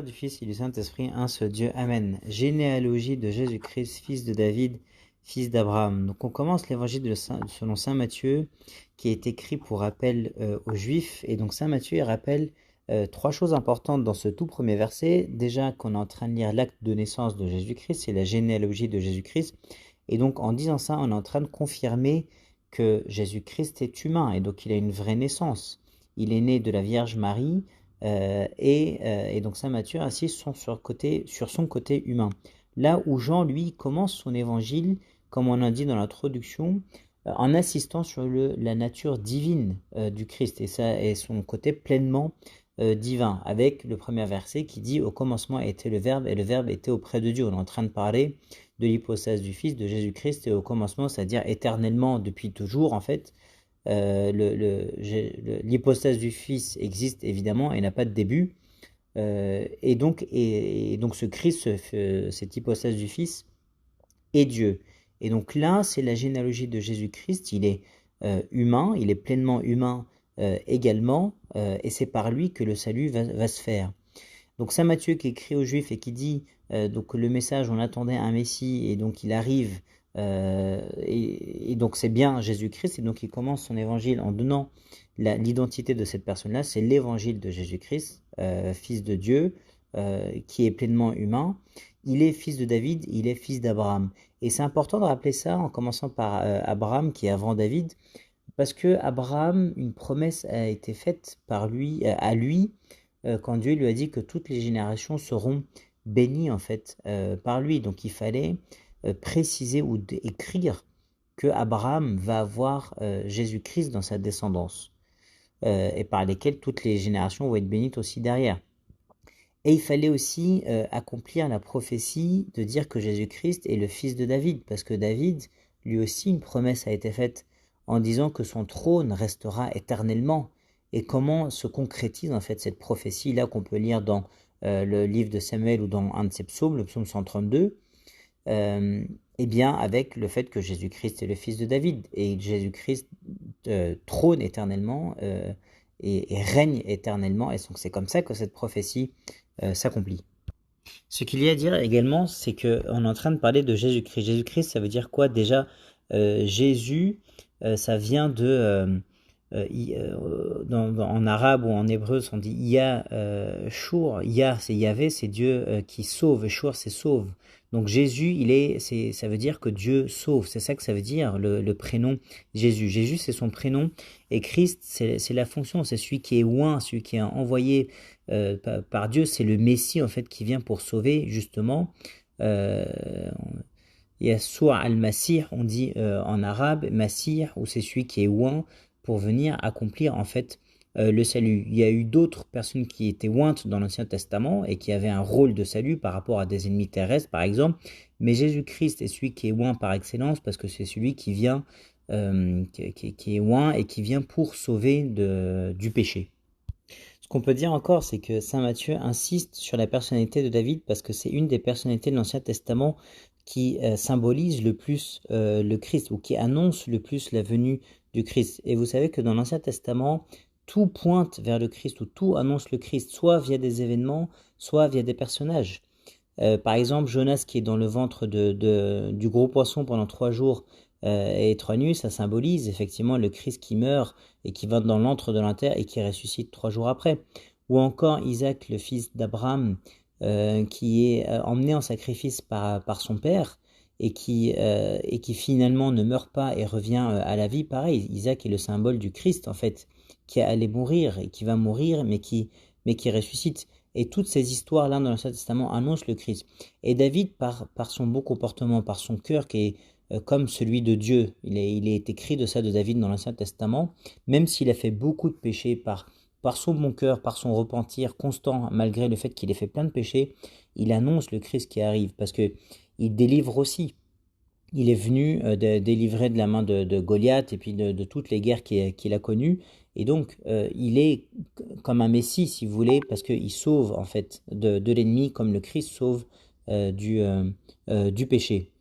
du Fils et du Saint-Esprit, un seul Dieu. Amen. Généalogie de Jésus-Christ, fils de David, fils d'Abraham. Donc on commence l'évangile selon saint Matthieu, qui est écrit pour rappel aux Juifs. Et donc saint Matthieu, il rappelle trois choses importantes dans ce tout premier verset. Déjà qu'on est en train de lire l'acte de naissance de Jésus-Christ, c'est la généalogie de Jésus-Christ. Et donc en disant ça, on est en train de confirmer que Jésus-Christ est humain, et donc il a une vraie naissance. Il est né de la Vierge Marie, et donc saint Matthieu insiste sur son côté humain. Là où Jean, lui, commence son évangile, comme on a dit dans l'introduction, en insistant sur la nature divine du Christ, et son côté pleinement divin, avec le premier verset qui dit « Au commencement était le Verbe, et le Verbe était auprès de Dieu ». On est en train de parler de l'hypostase du Fils, de Jésus-Christ, et au commencement, c'est-à-dire éternellement, depuis toujours, en fait. L'hypostase du Fils existe évidemment et n'a pas de début. Et donc ce Christ, cette hypostase du Fils, est Dieu. Et donc là, c'est la généalogie de Jésus-Christ. Il est humain, il est pleinement humain également, et c'est par lui que le salut va se faire. Donc saint Matthieu qui écrit aux Juifs et qui dit donc le message, on attendait un Messie, et donc il arrive, et donc c'est bien Jésus-Christ, et donc il commence son évangile en donnant l'identité de cette personne-là. C'est l'évangile de Jésus-Christ, fils de Dieu, qui est pleinement humain. Il est fils de David, il est fils d'Abraham. Et c'est important de rappeler ça en commençant par Abraham, qui est avant David, parce que Abraham, une promesse a été faite à lui, quand Dieu lui a dit que toutes les générations seront bénies en fait par lui. Donc il fallait préciser ou écrire que Abraham va avoir Jésus-Christ dans sa descendance, et par lesquelles toutes les générations vont être bénies aussi derrière. Et il fallait aussi accomplir la prophétie de dire que Jésus-Christ est le fils de David, parce que David, lui aussi, une promesse a été faite en disant que son trône restera éternellement. Et comment se concrétise en fait cette prophétie-là qu'on peut lire dans le livre de Samuel ou dans un de ses psaumes, le psaume 132, eh bien avec le fait que Jésus-Christ est le fils de David, et Jésus-Christ trône éternellement et règne éternellement, et donc c'est comme ça que cette prophétie s'accomplit. Ce qu'il y a à dire également, c'est qu'on est en train de parler de Jésus-Christ. Jésus-Christ, ça veut dire quoi déjà? Jésus, ça vient de... en arabe ou en hébreu, on dit Ya Shur. Ya, c'est Yahvé, c'est Dieu qui sauve. Shur, c'est sauve. Donc Jésus, ça veut dire que Dieu sauve. C'est ça que ça veut dire, le prénom Jésus. Jésus, c'est son prénom. Et Christ, c'est la fonction. C'est celui qui est oint, celui qui est envoyé par Dieu. C'est le Messie, en fait, qui vient pour sauver, justement. Yassoua al-Masih, on dit en arabe, Masih, ou c'est celui qui est oint pour venir accomplir en fait le salut. Il y a eu d'autres personnes qui étaient ointes dans l'Ancien Testament et qui avaient un rôle de salut par rapport à des ennemis terrestres par exemple, mais Jésus-Christ est celui qui est oint par excellence parce que c'est celui qui vient, qui est oint et qui vient pour sauver du péché. Ce qu'on peut dire encore, c'est que saint Matthieu insiste sur la personnalité de David parce que c'est une des personnalités de l'Ancien Testament qui symbolise le plus le Christ, ou qui annonce le plus la venue du Christ. Et vous savez que dans l'Ancien Testament, tout pointe vers le Christ, ou tout annonce le Christ, soit via des événements, soit via des personnages. Par exemple, Jonas qui est dans le ventre du gros poisson pendant 3 jours et 3 nuits, ça symbolise effectivement le Christ qui meurt et qui va dans l'antre de la terre et qui ressuscite 3 jours après. Ou encore Isaac, le fils d'Abraham, qui est emmené en sacrifice par son père, et qui finalement ne meurt pas et revient à la vie. Pareil, Isaac est le symbole du Christ en fait, qui allait mourir et qui va mourir, mais qui ressuscite. Et toutes ces histoires-là dans l'Ancien Testament annoncent le Christ. Et David, par son bon comportement, par son cœur qui est comme celui de Dieu, il est écrit de ça de David dans l'Ancien Testament, même s'il a fait beaucoup de péchés par son bon cœur, par son repentir constant, malgré le fait qu'il ait fait plein de péchés, il annonce le Christ qui arrive, parce que il délivre aussi. Il est venu délivrer de la main de Goliath et puis de toutes les guerres qu'il a connues. Et donc, il est comme un Messie, si vous voulez, parce qu'il sauve en fait de l'ennemi, comme le Christ sauve du péché.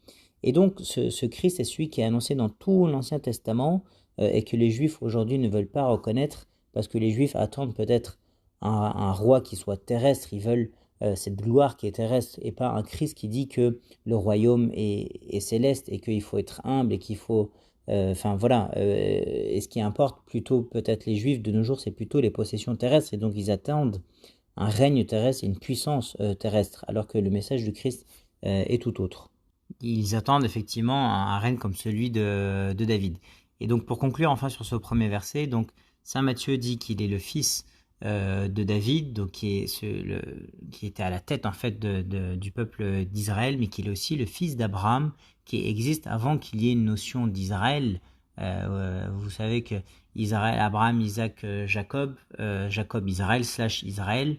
Et donc, ce Christ est celui qui est annoncé dans tout l'Ancien Testament et que les Juifs aujourd'hui ne veulent pas reconnaître, parce que les Juifs attendent peut-être un roi qui soit terrestre. Ils veulent cette gloire qui est terrestre, et pas un Christ qui dit que le royaume est céleste et qu'il faut être humble et qu'il faut... et ce qui importe plutôt peut-être les Juifs de nos jours, c'est plutôt les possessions terrestres, et donc ils attendent un règne terrestre et une puissance terrestre, alors que le message du Christ est tout autre. Ils attendent effectivement un règne comme celui de David. Et donc pour conclure enfin sur ce premier verset, donc saint Matthieu dit qu'il est le fils de David, donc qui était à la tête en fait du peuple d'Israël, mais qu'il est aussi le fils d'Abraham, qui existe avant qu'il y ait une notion d'Israël. Vous savez que Israël, Abraham, Isaac, Jacob, Jacob, Israël, / Israël.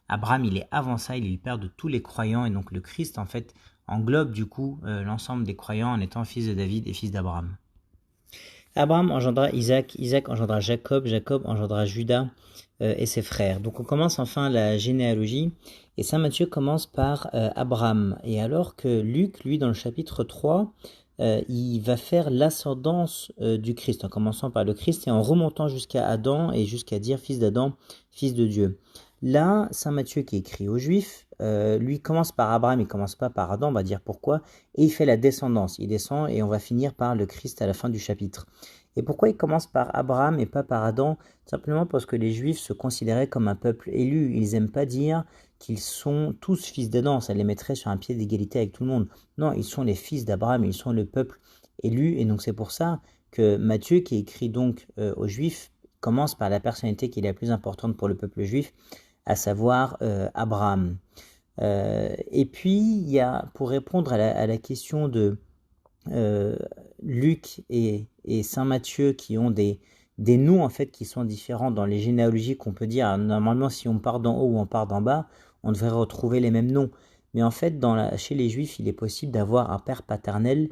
Abraham, il est avant ça, il est le père de tous les croyants, et donc le Christ en fait englobe du coup l'ensemble des croyants en étant fils de David et fils d'Abraham. Abraham engendra Isaac, Isaac engendra Jacob, Jacob engendra Judas et ses frères. Donc on commence enfin la généalogie, et saint Matthieu commence par Abraham. Et alors que Luc, lui, dans le chapitre 3, il va faire l'ascendance du Christ, en commençant par le Christ et en remontant jusqu'à Adam et jusqu'à dire fils d'Adam, fils de Dieu. Là, saint Matthieu qui écrit aux Juifs, lui commence par Abraham, il commence pas par Adam, on va dire pourquoi, et il fait la descendance, il descend et on va finir par le Christ à la fin du chapitre. Et pourquoi il commence par Abraham et pas par Adam? Simplement parce que les Juifs se considéraient comme un peuple élu, ils n'aiment pas dire qu'ils sont tous fils d'Adam, ça les mettrait sur un pied d'égalité avec tout le monde. Non, ils sont les fils d'Abraham, ils sont le peuple élu, et donc c'est pour ça que Matthieu, qui écrit donc aux Juifs, commence par la personnalité qui est la plus importante pour le peuple juif, à savoir Abraham. Et puis, il y a, pour répondre à la question de Luc et saint Matthieu, qui ont des noms en fait qui sont différents dans les généalogies, qu'on peut dire, normalement si on part d'en haut ou on part d'en bas, on devrait retrouver les mêmes noms. Mais en fait, chez les Juifs, il est possible d'avoir un père paternel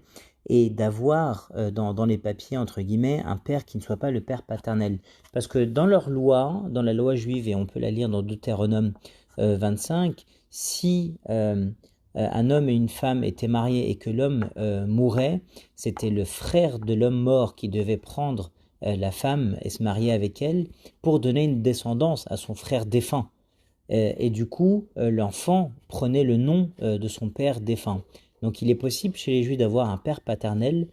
et d'avoir dans les papiers, entre guillemets, un père qui ne soit pas le père paternel. Parce que dans leur loi, dans la loi juive, et on peut la lire dans Deutéronome 25, si un homme et une femme étaient mariés et que l'homme mourait, c'était le frère de l'homme mort qui devait prendre la femme et se marier avec elle pour donner une descendance à son frère défunt. Et du coup, l'enfant prenait le nom de son père défunt. Donc il est possible chez les Juifs d'avoir un père paternel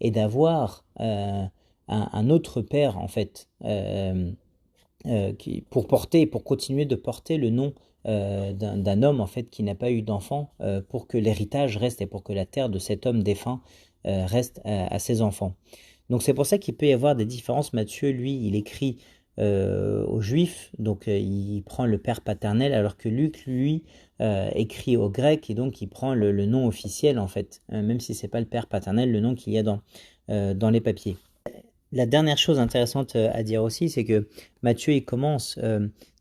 et d'avoir un autre père en fait pour continuer de porter le nom d'un homme en fait qui n'a pas eu d'enfant, pour que l'héritage reste et pour que la terre de cet homme défunt reste à ses enfants. Donc c'est pour ça qu'il peut y avoir des différences. Matthieu, lui, il écrit aux Juifs, donc il prend le père paternel, alors que Luc, lui, écrit aux Grecs, et donc il prend le nom officiel en fait, même si c'est pas le père paternel, le nom qu'il y a dans les papiers. La dernière chose intéressante à dire aussi, c'est que Matthieu, il commence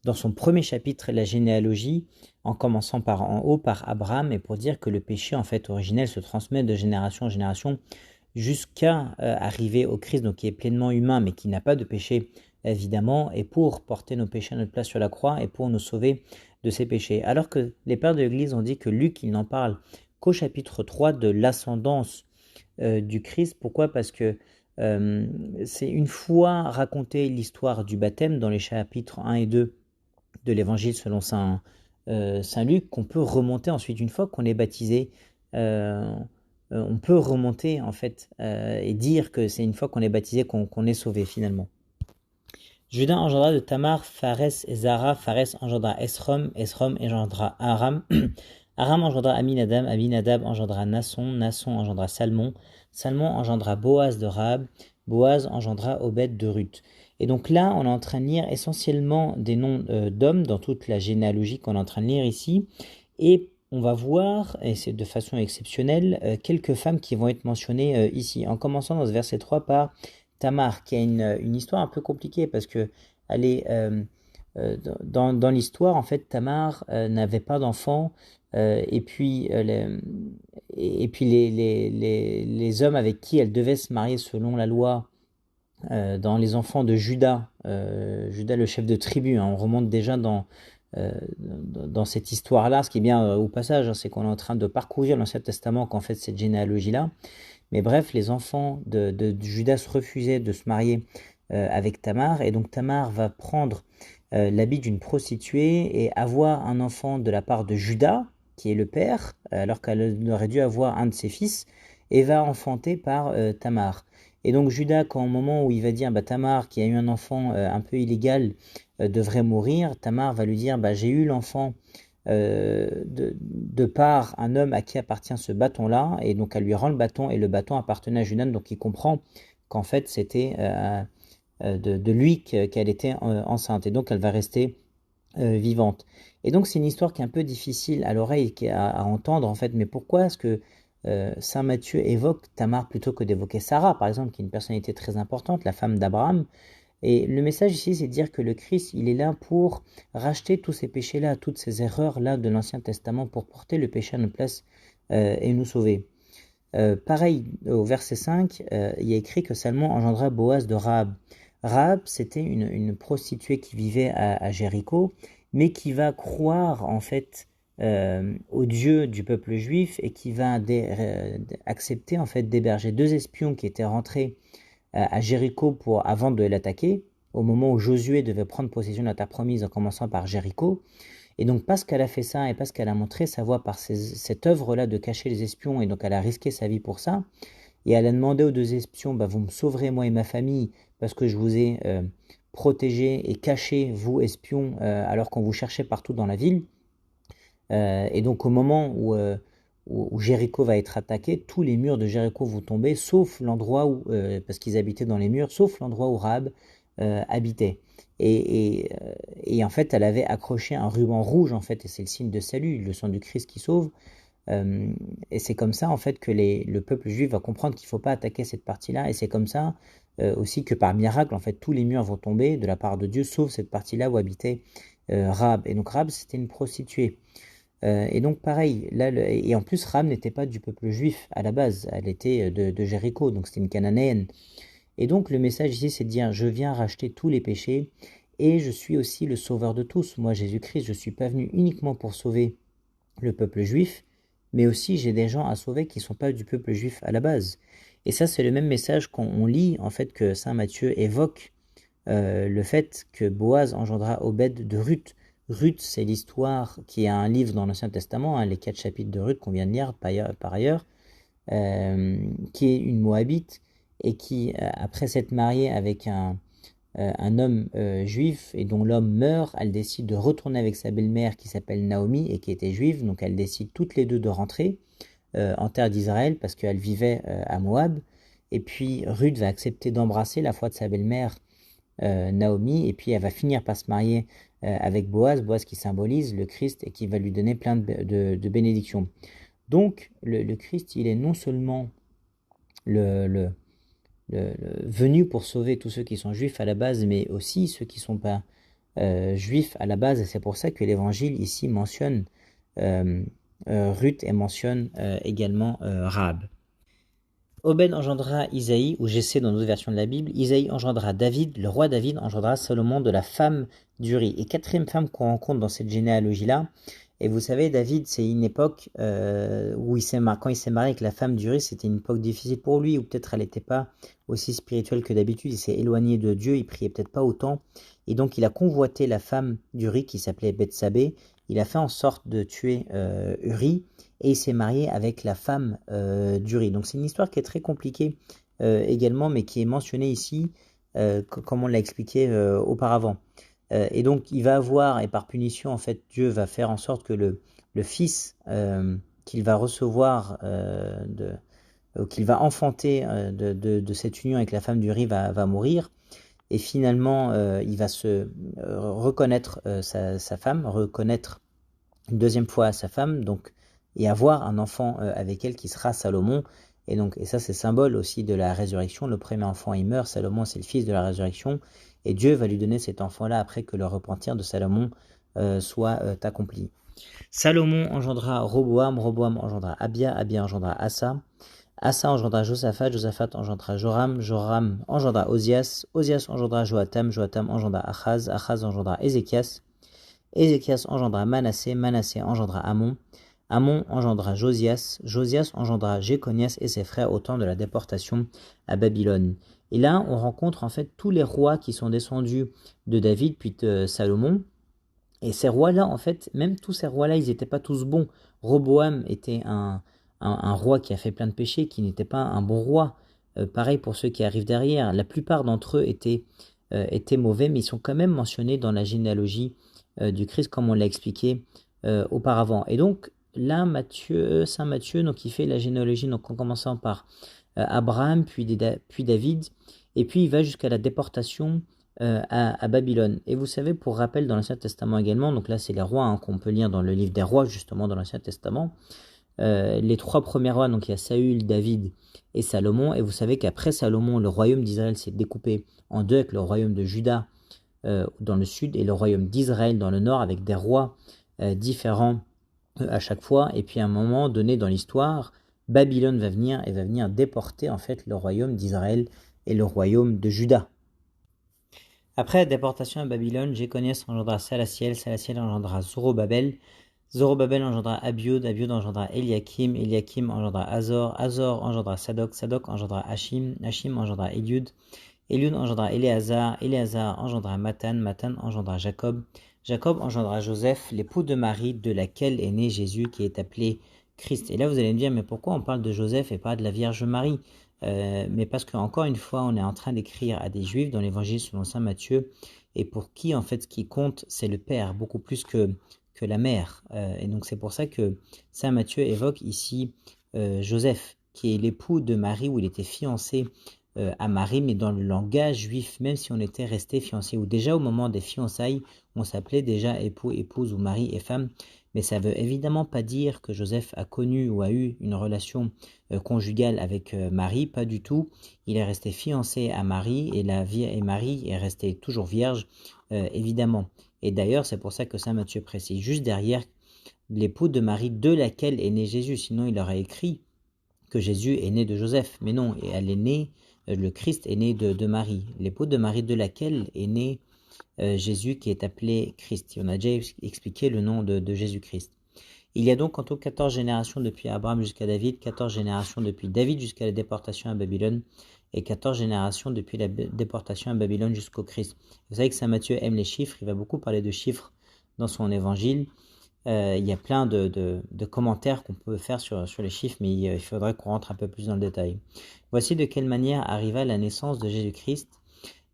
dans son premier chapitre la généalogie, en commençant par en haut, par Abraham, et pour dire que le péché en fait originel se transmet de génération en génération jusqu'à arriver au Christ, donc qui est pleinement humain, mais qui n'a pas de péché évidemment, et pour porter nos péchés à notre place sur la croix et pour nous sauver de ces péchés. Alors que les pères de l'Église ont dit que Luc, il n'en parle qu'au chapitre 3 de l'ascendance du Christ. Pourquoi? Parce que c'est une fois raconté l'histoire du baptême dans les chapitres 1 et 2 de l'évangile selon saint Luc, qu'on peut remonter ensuite, une fois qu'on est baptisé, on peut remonter en fait et dire que c'est une fois qu'on est baptisé qu'on est sauvé finalement. Judas engendra de Tamar Pharès et Zara, Pharès engendra Esrom, Esrom engendra Aram, Aram engendra Aminadab, Aminadab engendra Nasson, Nasson engendra Salmon, Salmon engendra Boaz de Rahab, Boaz engendra Obed de Ruth. Et donc là, on est en train de lire essentiellement des noms d'hommes dans toute la généalogie qu'on est en train de lire ici, et on va voir, et c'est de façon exceptionnelle, quelques femmes qui vont être mentionnées ici, en commençant dans ce verset 3 par Tamar, qui a une histoire un peu compliquée, parce que elle est, dans l'histoire, en fait, Tamar n'avait pas d'enfant, et puis les hommes avec qui elle devait se marier selon la loi, dans les enfants de Judas, Judas le chef de tribu, hein, on remonte déjà dans cette histoire-là. Ce qui est bien au passage, hein, c'est qu'on est en train de parcourir l'Ancien Testament qu'en fait cette généalogie-là. Mais bref, les enfants de Judas refusaient de se marier avec Tamar, et donc Tamar va prendre l'habit d'une prostituée et avoir un enfant de la part de Juda, qui est le père, alors qu'elle aurait dû avoir un de ses fils, et va enfanter par Tamar. Et donc Juda, quand au moment où il va dire Tamar, qui a eu un enfant un peu illégal, devrait mourir, Tamar va lui dire j'ai eu l'enfant de par un homme à qui appartient ce bâton-là, et donc elle lui rend le bâton, et le bâton appartenait à Juda, donc il comprend qu'en fait c'était de lui qu'elle était enceinte, et donc elle va rester vivante. Et donc c'est une histoire qui est un peu difficile à l'oreille à entendre en fait, mais pourquoi est-ce que Saint Matthieu évoque Tamar plutôt que d'évoquer Sarah, par exemple, qui est une personnalité très importante, la femme d'Abraham? Et le message ici, c'est de dire que le Christ, il est là pour racheter tous ces péchés-là, toutes ces erreurs-là de l'Ancien Testament, pour porter le péché à notre place et nous sauver. Pareil, au verset 5, il y a écrit que Salmon engendra Boaz de Rahab. Rahab, c'était une prostituée qui vivait à Jéricho, mais qui va croire en fait au Dieu du peuple juif et qui va accepter en fait d'héberger deux espions qui étaient rentrés à Jéricho avant de l'attaquer, au moment où Josué devait prendre possession de la terre promise en commençant par Jéricho. Et donc parce qu'elle a fait ça et parce qu'elle a montré sa voie par cette œuvre-là de cacher les espions, et donc elle a risqué sa vie pour ça, et elle a demandé aux deux espions, vous me sauverez moi et ma famille parce que je vous ai protégé et caché, vous espions, alors qu'on vous cherchait partout dans la ville. Et donc au moment où Jéricho va être attaqué, tous les murs de Jéricho vont tomber, sauf l'endroit où, parce qu'ils habitaient dans les murs, sauf l'endroit où Rahab habitait. Et en fait, elle avait accroché un ruban rouge, en fait, et c'est le signe de salut, le sang du Christ qui sauve. Et c'est comme ça, en fait, que le peuple juif va comprendre qu'il ne faut pas attaquer cette partie-là. Et c'est comme ça aussi que par miracle, en fait, tous les murs vont tomber de la part de Dieu, sauf cette partie-là où habitait Rahab. Et donc Rahab, c'était une prostituée. Et donc pareil, là, et en plus Rahab n'était pas du peuple juif à la base, elle était de Jéricho, donc c'était une cananéenne. Et donc le message ici, c'est de dire, je viens racheter tous les péchés, et je suis aussi le sauveur de tous. Moi, Jésus-Christ, je ne suis pas venu uniquement pour sauver le peuple juif, mais aussi j'ai des gens à sauver qui ne sont pas du peuple juif à la base. Et ça, c'est le même message qu'on lit, en fait, que saint Matthieu évoque le fait que Boaz engendra Obed de Ruth. Ruth, c'est l'histoire qui est un livre dans l'Ancien Testament, les 4 chapitres de Ruth qu'on vient de lire par ailleurs, qui est une Moabite et qui, après s'être mariée avec un homme juif et dont l'homme meurt, elle décide de retourner avec sa belle-mère qui s'appelle Naomi et qui était juive, donc elles décident toutes les deux de rentrer en terre d'Israël parce qu'elle vivait à Moab. Et puis Ruth va accepter d'embrasser la foi de sa belle-mère Naomi, et puis elle va finir par se marier avec Boaz qui symbolise le Christ et qui va lui donner plein de bénédictions. Donc le Christ, il est non seulement venu pour sauver tous ceux qui sont juifs à la base, mais aussi ceux qui ne sont pas juifs à la base, et c'est pour ça que l'évangile ici mentionne Ruth et mentionne également Rahab. Obed engendra Isaïe, ou Jessé dans d'autres versions de la Bible. Isaïe engendra David, le roi David engendra Salomon de la femme d'Uri. Et quatrième femme qu'on rencontre dans cette généalogie-là, et vous savez, David, c'est une époque où quand il s'est marié avec la femme d'Uri, c'était une époque difficile pour lui, ou peut-être elle n'était pas aussi spirituelle que d'habitude, il s'est éloigné de Dieu, il priait peut-être pas autant, et donc il a convoité la femme d'Uri qui s'appelait Bethsabée, il a fait en sorte de tuer Uri, et il s'est marié avec la femme d'Uri. Donc c'est une histoire qui est très compliquée également, mais qui est mentionnée ici, comme on l'a expliqué auparavant. Et donc il va avoir, et par punition, en fait, Dieu va faire en sorte que le fils qu'il va recevoir, qu'il va enfanter de cette union avec la femme d'Uri va mourir. Et finalement, il va se reconnaître sa femme, reconnaître une deuxième fois sa femme, donc, et avoir un enfant avec elle qui sera Salomon. Et ça, c'est symbole aussi de la résurrection. Le premier enfant, il meurt. Salomon, c'est le fils de la résurrection. Et Dieu va lui donner cet enfant-là après que le repentir de Salomon soit accompli. Salomon engendra Roboam, Roboam engendra Abia, Abia engendra Asa, Asa engendra Josaphat, Josaphat engendra Joram, Joram engendra Osias, Osias engendra Joatam, Joatam engendra Achaz, Achaz engendra Ézéchias, Ézéchias engendra Manassé, Manassé engendra Amon, Amon engendra Josias, Josias engendra Jéconias et ses frères au temps de la déportation à Babylone. Et là, on rencontre en fait tous les rois qui sont descendus de David puis de Salomon. Et ces rois-là, en fait, même tous ces rois-là, ils n'étaient pas tous bons. Roboam était un roi qui a fait plein de péchés, qui n'était pas un bon roi. Pareil pour ceux qui arrivent derrière. La plupart d'entre eux étaient mauvais, mais ils sont quand même mentionnés dans la généalogie du Christ, comme on l'a expliqué auparavant. Et donc, là, Saint Matthieu, donc, il fait la généalogie donc, en commençant par Abraham, puis David, et puis il va jusqu'à la déportation à Babylone. Et vous savez, pour rappel, dans l'Ancien Testament également, donc là c'est les rois qu'on peut lire dans le livre des rois, justement dans l'Ancien Testament, les trois premiers rois, donc il y a Saül, David et Salomon, et vous savez qu'après Salomon, le royaume d'Israël s'est découpé en deux, avec le royaume de Juda dans le sud et le royaume d'Israël dans le nord, avec des rois différents à chaque fois, et puis à un moment donné dans l'histoire, Babylone va venir déporter en fait le royaume d'Israël et le royaume de Juda. Après la déportation à Babylone, Jéconias engendra Salatiel, Salatiel engendra Zorobabel, Zorobabel engendra Abiud, Abiud engendra Eliakim, Eliakim engendra Azor, Azor engendra Sadok, Sadok engendra Hachim, Hachim engendra Eliud, Eliud engendra Éléazar, Éléazar engendra Mathan, Mathan engendra Jacob, Jacob engendra Joseph, l'époux de Marie, de laquelle est né Jésus, qui est appelé Christ. Et là, vous allez me dire, mais pourquoi on parle de Joseph et pas de la Vierge Marie? Mais parce qu'encore une fois, on est en train d'écrire à des Juifs dans l'Évangile selon saint Matthieu, et pour qui, en fait, ce qui compte, c'est le Père, beaucoup plus que la mère. Et donc, c'est pour ça que saint Matthieu évoque ici Joseph, qui est l'époux de Marie, où il était fiancé à Marie, mais dans le langage juif, même si on était resté fiancé, ou déjà au moment des fiançailles, on s'appelait déjà époux, épouse, ou mari et femme, mais ça veut évidemment pas dire que Joseph a connu ou a eu une relation conjugale avec Marie, pas du tout. Il est resté fiancé à Marie, et Marie est restée toujours vierge, évidemment. Et d'ailleurs, c'est pour ça que saint Matthieu précise juste derrière l'époux de Marie, de laquelle est né Jésus. Sinon, il aurait écrit que Jésus est né de Joseph. Mais non, et elle est née, le Christ est né de Marie. L'époux de Marie, de laquelle est né Jésus, qui est appelé Christ. On a déjà expliqué le nom de Jésus-Christ. Il y a donc en tout 14 générations depuis Abraham jusqu'à David, 14 générations depuis David jusqu'à la déportation à Babylone, et 14 générations depuis la déportation à Babylone jusqu'au Christ. Vous savez que saint Matthieu aime les chiffres, il va beaucoup parler de chiffres dans son évangile. Il y a plein de commentaires qu'on peut faire sur les chiffres, mais il faudrait qu'on rentre un peu plus dans le détail. Voici de quelle manière arriva la naissance de Jésus-Christ.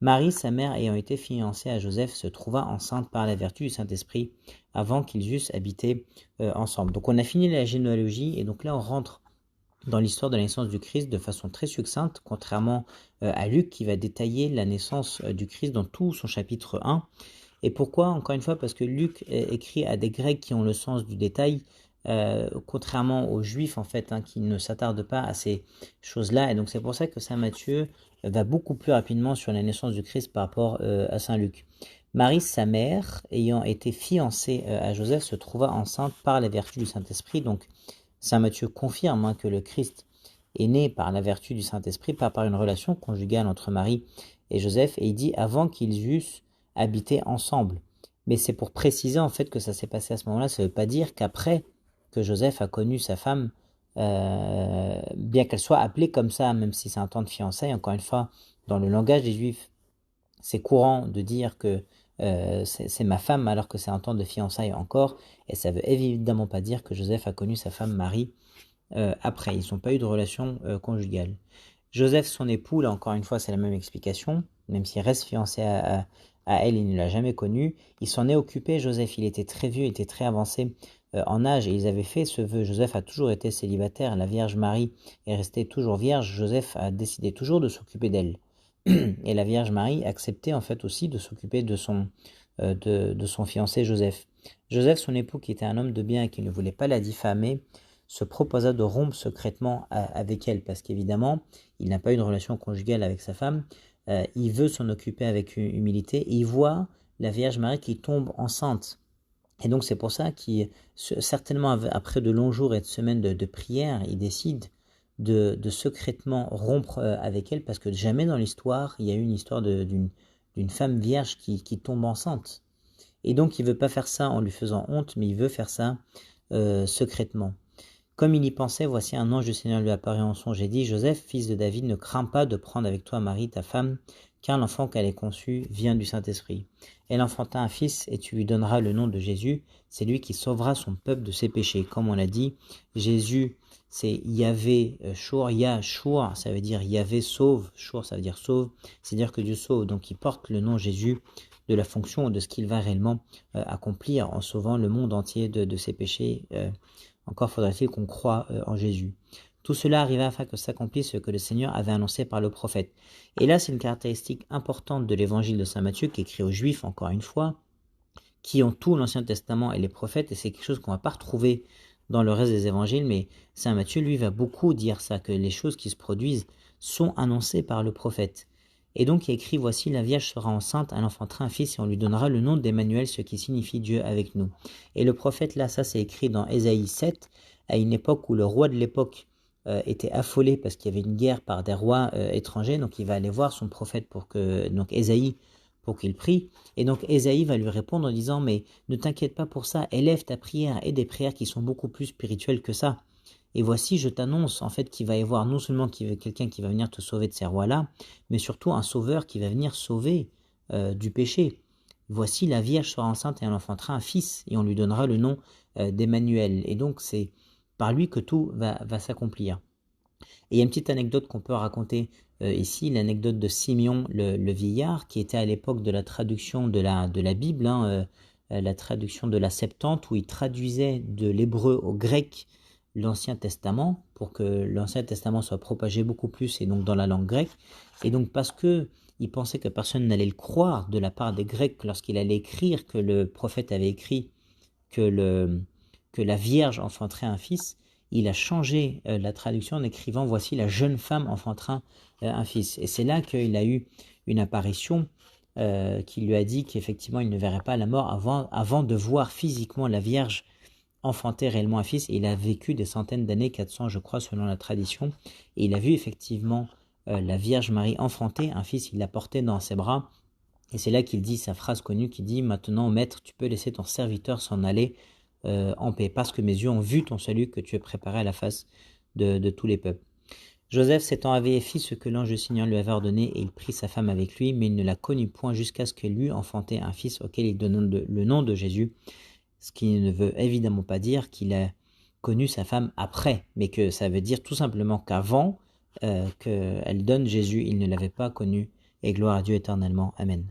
Marie, sa mère, ayant été fiancée à Joseph, se trouva enceinte par la vertu du Saint-Esprit avant qu'ils eussent habité ensemble. Donc on a fini la généalogie, et donc là on rentre dans l'histoire de la naissance du Christ de façon très succincte, contrairement à Luc qui va détailler la naissance du Christ dans tout son chapitre 1. Et pourquoi? Encore une fois, parce que Luc écrit à des Grecs qui ont le sens du détail, contrairement aux Juifs en fait, qui ne s'attardent pas à ces choses-là. Et donc c'est pour ça que saint Matthieu va beaucoup plus rapidement sur la naissance du Christ par rapport à saint Luc. Marie, sa mère, ayant été fiancée à Joseph, se trouva enceinte par la vertu du Saint-Esprit. Donc saint Matthieu confirme que le Christ est né par la vertu du Saint-Esprit, pas par une relation conjugale entre Marie et Joseph, et il dit avant qu'ils eussent habité ensemble. Mais c'est pour préciser en fait que ça s'est passé à ce moment-là. Ça ne veut pas dire qu'après que Joseph a connu sa femme, bien qu'elle soit appelée comme ça, même si c'est un temps de fiançailles, encore une fois, dans le langage des Juifs, c'est courant de dire que c'est ma femme alors que c'est un temps de fiançailles encore, et ça ne veut évidemment pas dire que Joseph a connu sa femme Marie après. Ils n'ont pas eu de relation conjugale. Joseph, son époux, là encore une fois, c'est la même explication, même s'il reste fiancé à elle, il ne l'a jamais connue. Il s'en est occupé, Joseph, il était très vieux, il était très avancé en âge, et ils avaient fait ce vœu. Joseph a toujours été célibataire, la Vierge Marie est restée toujours vierge, Joseph a décidé toujours de s'occuper d'elle. Et la Vierge Marie acceptait en fait aussi de s'occuper de son fiancé Joseph. Joseph, son époux, qui était un homme de bien et qui ne voulait pas la diffamer, se proposa de rompre secrètement avec elle, parce qu'évidemment, il n'a pas eu de relation conjugale avec sa femme, il veut s'en occuper avec humilité, et il voit la Vierge Marie qui tombe enceinte. Et donc c'est pour ça qu'il, certainement après de longs jours et de semaines de prière, il décide de secrètement rompre avec elle, parce que jamais dans l'histoire, il y a eu une histoire d'une femme vierge qui tombe enceinte. Et donc il ne veut pas faire ça en lui faisant honte, mais il veut faire ça secrètement. Comme il y pensait, voici un ange du Seigneur lui apparut en songe et dit, Joseph, fils de David, ne crains pas de prendre avec toi Marie, ta femme, car l'enfant qu'elle ait conçu vient du Saint-Esprit. Elle enfanta un fils et tu lui donneras le nom de Jésus, c'est lui qui sauvera son peuple de ses péchés. Comme on l'a dit, Jésus, c'est Yahvé Shur, Yahshua, ça veut dire Yahvé sauve, Shur, ça veut dire sauve, c'est-à-dire que Dieu sauve. Donc il porte le nom Jésus de la fonction ou de ce qu'il va réellement accomplir en sauvant le monde entier de ses péchés. Encore faudrait-il qu'on croie en Jésus. Tout cela arriva afin que s'accomplisse ce que le Seigneur avait annoncé par le prophète. Et là, c'est une caractéristique importante de l'évangile de saint Matthieu qui est écrit aux Juifs, encore une fois, qui ont tout l'Ancien Testament et les prophètes, et c'est quelque chose qu'on ne va pas retrouver dans le reste des évangiles, mais saint Matthieu, lui, va beaucoup dire ça, que les choses qui se produisent sont annoncées par le prophète. Et donc il est écrit, voici la Vierge sera enceinte, elle enfantera un fils et on lui donnera le nom d'Emmanuel, ce qui signifie Dieu avec nous. Et le prophète là, ça c'est écrit dans Ésaïe 7, à une époque où le roi de l'époque était affolé parce qu'il y avait une guerre par des rois étrangers, donc il va aller voir son prophète donc Ésaïe, pour qu'il prie. Et donc Ésaïe va lui répondre en disant, mais ne t'inquiète pas pour ça, élève ta prière et des prières qui sont beaucoup plus spirituelles que ça. Et voici, je t'annonce en fait qu'il va y avoir non seulement quelqu'un qui va venir te sauver de ces rois-là, mais surtout un sauveur qui va venir sauver du péché. Voici, la Vierge sera enceinte et elle enfantera un fils, et on lui donnera le nom d'Emmanuel. Et donc c'est par lui que tout va s'accomplir. Et il y a une petite anecdote qu'on peut raconter ici, l'anecdote de Simeon le vieillard, qui était à l'époque de la traduction de la Bible, la traduction de la Septante, où il traduisait de l'hébreu au grec l'Ancien Testament, pour que l'Ancien Testament soit propagé beaucoup plus, et donc dans la langue grecque. Et donc parce que il pensait que personne n'allait le croire de la part des Grecs lorsqu'il allait écrire que le prophète avait écrit que la Vierge enfanterait un fils, il a changé la traduction en écrivant « Voici la jeune femme enfantera un fils ». Et c'est là qu'il a eu une apparition qui lui a dit qu'effectivement il ne verrait pas la mort avant de voir physiquement la Vierge enfanter réellement un fils. Et il a vécu des centaines d'années, 400 je crois selon la tradition, et il a vu effectivement la Vierge Marie enfanter un fils, il l'a porté dans ses bras. Et c'est là qu'il dit sa phrase connue qui dit « Maintenant, maître, tu peux laisser ton serviteur s'en aller en paix, parce que mes yeux ont vu ton salut que tu as préparé à la face de tous les peuples. » Joseph s'étant avait fit ce que l'ange du Seigneur lui avait ordonné, et il prit sa femme avec lui, mais il ne la connut point jusqu'à ce qu'elle eût enfanté un fils auquel il donna le nom de Jésus, ce qui ne veut évidemment pas dire qu'il a connu sa femme après, mais que ça veut dire tout simplement qu'avant qu'elle donne Jésus, il ne l'avait pas connu, et gloire à Dieu éternellement. Amen.